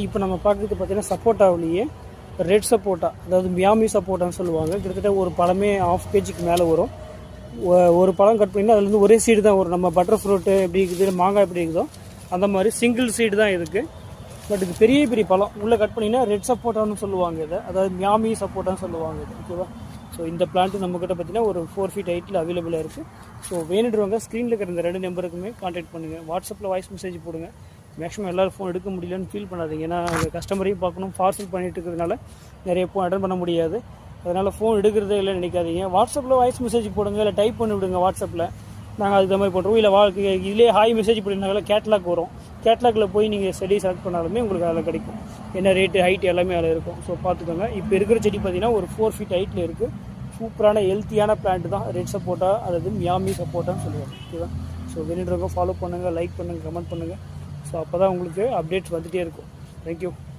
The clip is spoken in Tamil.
இப்போ நம்ம பார்க்குறது பார்த்தீங்கன்னா சப்போட்டாவிலேயே ரெட் சப்போட்டா, அதாவது மியாமி சப்போட்டான்னு சொல்லுவாங்க. கிட்டத்தட்ட ஒரு பழமே 1/2 kgக்கு மேலே வரும். ஒரு பழம் கட் பண்ணி அதுலேருந்து ஒரே சீடு தான் வரும். நம்ம பட்டர் ஃப்ரூட்டு எப்படி இருக்குது, மாங்காய் எப்படி இருக்குதோ அந்த மாதிரி சிங்கிள் சீடு தான் இருக்குது. பட் இது பெரிய பெரிய பழம் உள்ளே கட் பண்ணிங்கன்னா ரெட் சப்போட்டான்னு சொல்லுவாங்க இதை, அதாவது மியாமி சப்போட்டான்னு சொல்லுவாங்க இது. ஓகேவா? ஸோ இந்த பிளான்ட்டு நம்மக்கிட்ட பார்த்தீங்கன்னா ஒரு 4 feet ஹைட்டில் அவைலபிளாக இருக்குது. ஸோ வேணுன்றவங்க ஸ்க்ரீனில் இருக்கிற இந்த 2 நம்பருக்குமே கான்டாக்ட் பண்ணுங்கள். வாட்ஸ்அப்பில் வாய்ஸ் மெசேஜ் போடுங்க. மேக்ஸிமம் எல்லோரும் ஃபோன் எடுக்க முடியலன்னு ஃபீல் பண்ணாதீங்க. ஏன்னா கஸ்டமரையும் பார்க்கணும், பார்சல் பண்ணிட்டு இருக்கிறதுனால நிறைய ஃபோன் அட்டன் பண்ண முடியாது. அதனால் ஃபோன் எடுக்கிறதே இல்லை நினைக்காதீங்க. வாட்ஸ்அப்பில் வாய்ஸ் மெசேஜ் போடுங்க, இல்லை டைப் பண்ணி விடுங்க வாட்ஸ்அப்பில். நாங்கள் அதுக்கு மாதிரி பண்ணுறோம். இல்லை இதிலே ஹாய் மெசேஜ் பண்ணியிருந்தாங்களா கேட்லாக் வரும். கேட்லாகில் போய் நீங்கள் செடி செலக்ட் பண்ணாலுமே உங்களுக்கு அதில் கிடைக்கும். என்ன ரேட்டு, ஹைட் எல்லாமே அதில் இருக்கும். ஸோ பார்த்துக்கோங்க. இப்போ இருக்கிற செடி பார்த்தீங்கன்னா ஒரு 4 feet ஹைட்டில் இருக்குது. சூப்பரான ஹெல்த்தியான பிளான்ட் தான் ரெட் சப்போட்டா, அதாவது மியாமி சப்போட்டான்னு சொல்லுவாங்க. ஓகேவா? ஸோ வேணுன்றவங்க ஃபாலோ பண்ணுங்கள், லைக் பண்ணுங்கள், கமெண்ட் பண்ணுங்கள். ஸோ அப்போ தான் உங்களுக்கு அப்டேட்ஸ் வந்துகிட்டே இருக்கும். தேங்க்யூ.